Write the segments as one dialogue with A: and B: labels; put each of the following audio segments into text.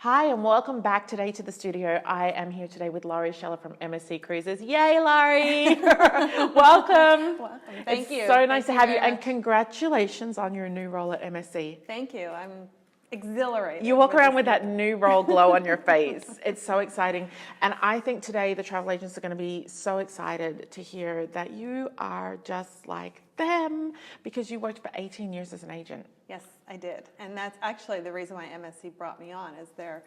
A: Hi, and welcome back today to the studio. I am here today with Laurie Scheller from MSC Cruises. Yay, Laurie! Welcome.
B: Welcome. Thank you.
A: So nice to have you,
B: very
A: and
B: much.
A: congratulations on your new role at MSC.
B: Thank you. I'm exhilarated.
A: You walk around with
B: this
A: that new role glow on your face. It's so exciting. And I think today the travel agents are going to be so excited to hear that you are just like them because you worked for 18 years as an agent.
B: Yes, I did. And that's actually the reason why MSC brought me on is their,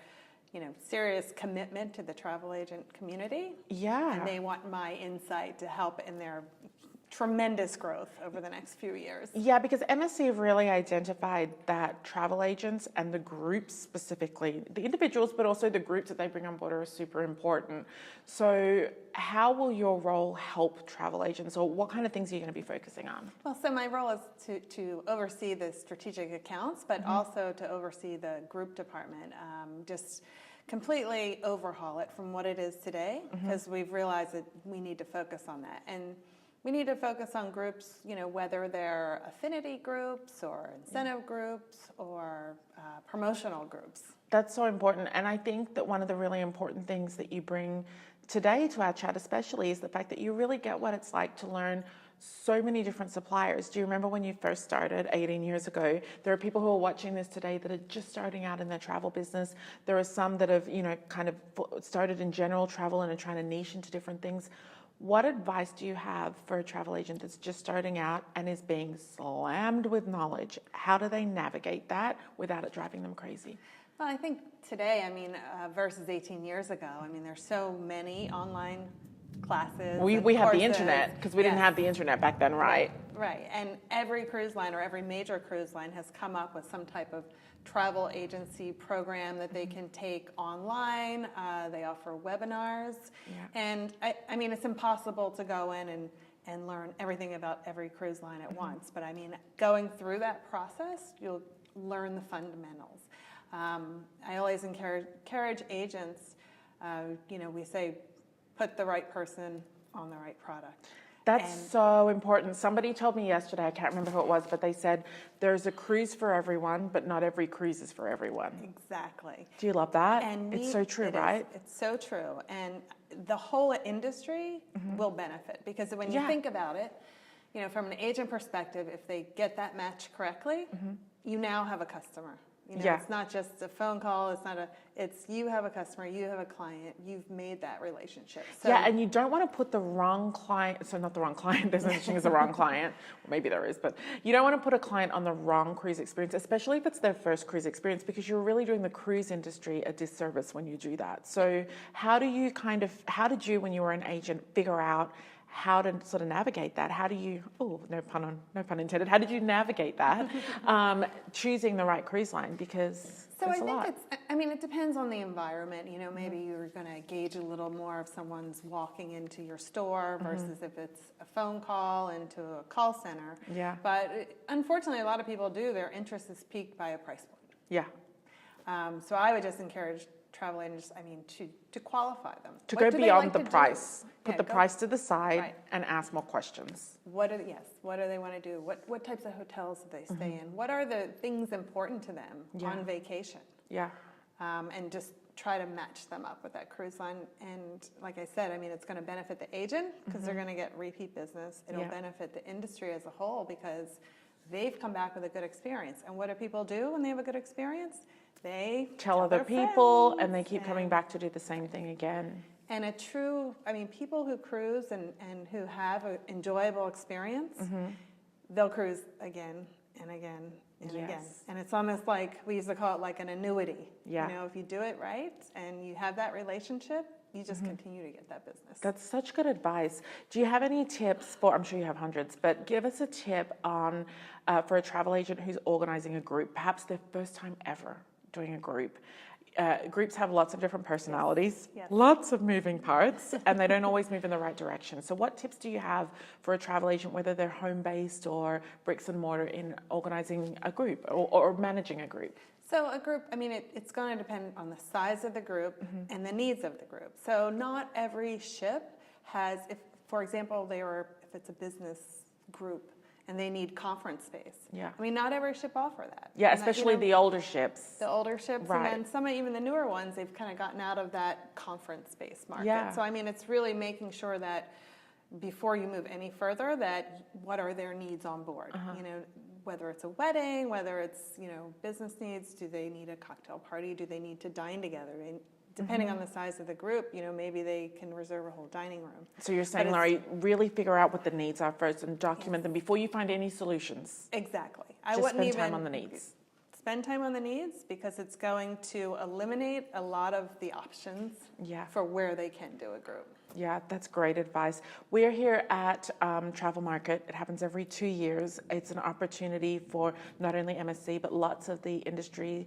B: serious commitment to the travel agent community.
A: Yeah.
B: And they want my insight to help in their tremendous growth over the next few years.
A: Yeah, because MSC have really identified that travel agents and the groups specifically, the individuals, but also the groups that they bring on board are super important. So how will your role help travel agents, or what kind of things are you going to be focusing on?
B: Well, so my role is to oversee the strategic accounts, but also to oversee the group department, just completely overhaul it from what it is today, because we've realized that we need to focus on that. And we need to focus on groups, whether they're affinity groups or incentive groups or promotional groups.
A: That's so important. And I think that one of the really important things that you bring today to our chat especially is the fact that you really get what it's like to learn so many different suppliers. Do you remember when you first started 18 years ago? There are people who are watching this today that are just starting out in their travel business. There are some that have, kind of started in general travel and are trying to niche into different things. What advice do you have for a travel agent that's just starting out and is being slammed with knowledge? How do they navigate that without it driving them crazy?
B: Well, I think today, versus 18 years ago, there's so many online classes.
A: We have
B: courses.
A: the internet because we didn't have the internet back then, right?
B: Right. And every cruise line or every major cruise line has come up with some type of travel agency program that they can take online. They offer webinars.
A: Yeah.
B: And it's impossible to go in and learn everything about every cruise line at once. But going through that process, you'll learn the fundamentals. I always encourage agents, we say, put the right person on the right product.
A: That's so important. Somebody told me yesterday, I can't remember who it was, but they said there's a cruise for everyone, but not every cruise is for everyone.
B: Exactly.
A: Do you love that?
B: And
A: it's so true, right?
B: It's so true. And the whole industry will benefit because when you think about it, from an agent perspective, if they get that match correctly, you now have a customer. It's not just a phone call. It's you have a customer, you have a client, you've made that relationship. So,
A: yeah, and you don't want to put the wrong client, so not the wrong client, there's no such thing as a wrong client, well, maybe there is, but you don't want to put a client on the wrong cruise experience, especially if it's their first cruise experience, because you're really doing the cruise industry a disservice when you do that. So how did you, when you were an agent, figure out how to sort of navigate that? How do you, no pun intended, how did you navigate that, choosing the right cruise line? Because
B: so
A: there's
B: I
A: a lot.
B: think it depends on the environment. Maybe you're going to gauge a little more if someone's walking into your store versus if it's a phone call into a call center.
A: Yeah.
B: But unfortunately, a lot of people do. Their interest is piqued by a price point.
A: Yeah.
B: So I would just encourage travel agents, to qualify them.
A: To
B: What
A: go
B: do they
A: beyond
B: like
A: the
B: to do?
A: price. Put
B: Yeah,
A: the
B: go-
A: price to the side
B: Right.
A: and ask more questions.
B: What do they want to do? What types of hotels do they stay in? What are the things important to them on vacation?
A: Yeah.
B: And just try to match them up with that cruise line. And like I said, it's going to benefit the agent because they're going to get repeat business. It'll benefit the industry as a whole because they've come back with a good experience. And what do people do when they have a good experience? They
A: Tell other
B: their
A: people
B: friends
A: and they keep coming back to do the same thing again.
B: And people who cruise and who have an enjoyable experience, they'll cruise again and again and again. And it's almost like, we used to call it like an annuity.
A: Yeah.
B: If you do it right and you have that relationship, you just continue to get that business.
A: That's such good advice. Do you have any tips for, I'm sure you have hundreds, but give us a tip on for a travel agent who's organizing a group, perhaps their first time ever doing a group. Groups have lots of different personalities,
B: Yes.
A: lots of moving parts, and they don't always move in the right direction. So what tips do you have for a travel agent, whether they're home-based or bricks and mortar, in organizing a group or managing a group?
B: So a group, it's going to depend on the size of the group and the needs of the group. So not every ship has, if, for example, if it's a business group and they need conference space.
A: Yeah.
B: I mean, not every ship offer that.
A: Yeah,
B: And that,
A: especially the older ships.
B: The older ships,
A: Right.
B: and then some, even the newer ones, they've kind of gotten out of that conference space market.
A: Yeah.
B: So, I mean, it's really making sure that before you move any further, that what are their needs on board? You know, whether it's a wedding, whether it's, you know, business needs, do they need a cocktail party? Do they need to dine together? And depending on the size of the group, you know, maybe they can reserve a whole dining room.
A: So you're saying, Laurie, really figure out what the needs are first and document them before you find any solutions.
B: Exactly.
A: Just spend time on the needs.
B: Spend time on the needs, because it's going to eliminate a lot of the options for where they can do a group.
A: Yeah, that's great advice. We're here at Travel Market. It happens every 2 years. It's an opportunity for not only MSC, but lots of the industry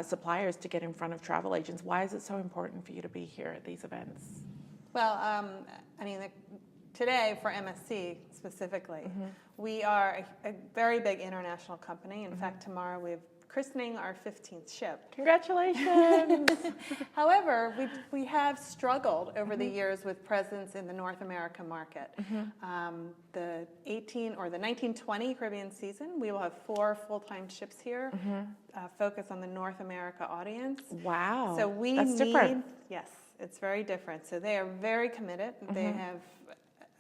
A: suppliers to get in front of travel agents. Why is it so important for you to be here at these events?
B: Well, I mean, today for MSC specifically, we are a very big international company. In fact, tomorrow we're christening our 15th ship.
A: Congratulations!
B: However, we have struggled over the years with presence in the North America market. The 1920 Caribbean season, we will have 4 full-time ships here, focus on the North America audience.
A: Wow,
B: so that's
A: different.
B: Yes, it's very different. So they are very committed. They have,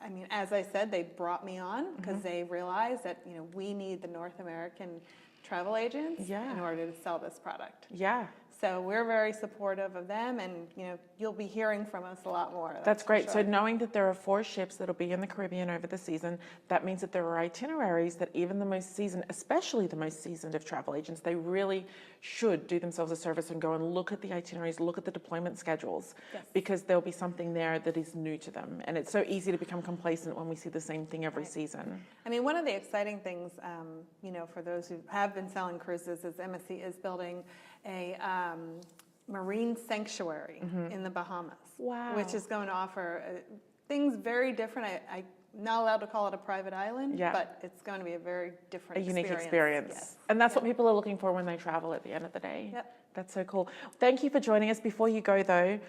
B: I mean, as I said, they brought me on because they realized that, you know, we need the North American travel agents in order to sell this product.
A: Yeah.
B: So we're very supportive of them, and you know, you'll be hearing from us a lot more.
A: That's great.
B: Sure.
A: So knowing that there are 4 ships that'll be in the Caribbean over the season, that means that there are itineraries that even the most seasoned, especially the most seasoned of travel agents, they really should do themselves a service and go and look at the itineraries, look at the deployment schedules, because there'll be something there that is new to them. And it's so easy to become complacent when we see the same thing every season.
B: I mean, one of the exciting things, you know, for those who have been selling cruises, is MSC is building a marine sanctuary in the Bahamas.
A: Wow.
B: Which is going to offer things very different. I'm not allowed to call it a private island, but it's going to be a very different
A: unique experience.
B: Yes.
A: And that's what people are looking for when they travel at the end of the day.
B: Yep.
A: That's so cool. Thank you for joining us. Before you go though,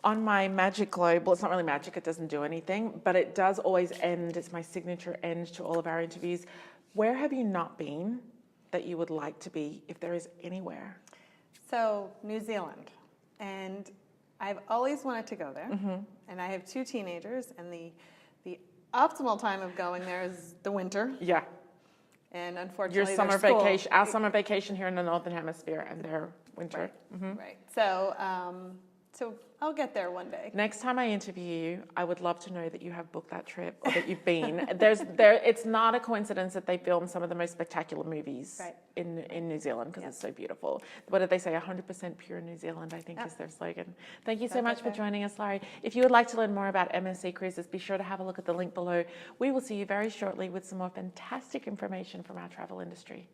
A: on my magic globe, well, it's not really magic, it doesn't do anything, but it does always end, it's my signature end to all of our interviews. Where have you not been that you would like to be, if there is anywhere?
B: So, New Zealand. And I've always wanted to go there. And I have 2 teenagers, and the optimal time of going there is the winter.
A: Yeah.
B: And unfortunately,
A: Your summer vacation, our summer vacation here in the Northern Hemisphere, and their winter.
B: Right. So, so I'll get there one day.
A: Next time I interview you, I would love to know that you have booked that trip or that you've been. It's not a coincidence that they film some of the most spectacular movies in New Zealand, because it's so beautiful. What did they say? 100% pure New Zealand, I think is their slogan. Thank you so much for joining us, Laurie. If you would like to learn more about MSC Cruises, be sure to have a look at the link below. We will see you very shortly with some more fantastic information from our travel industry.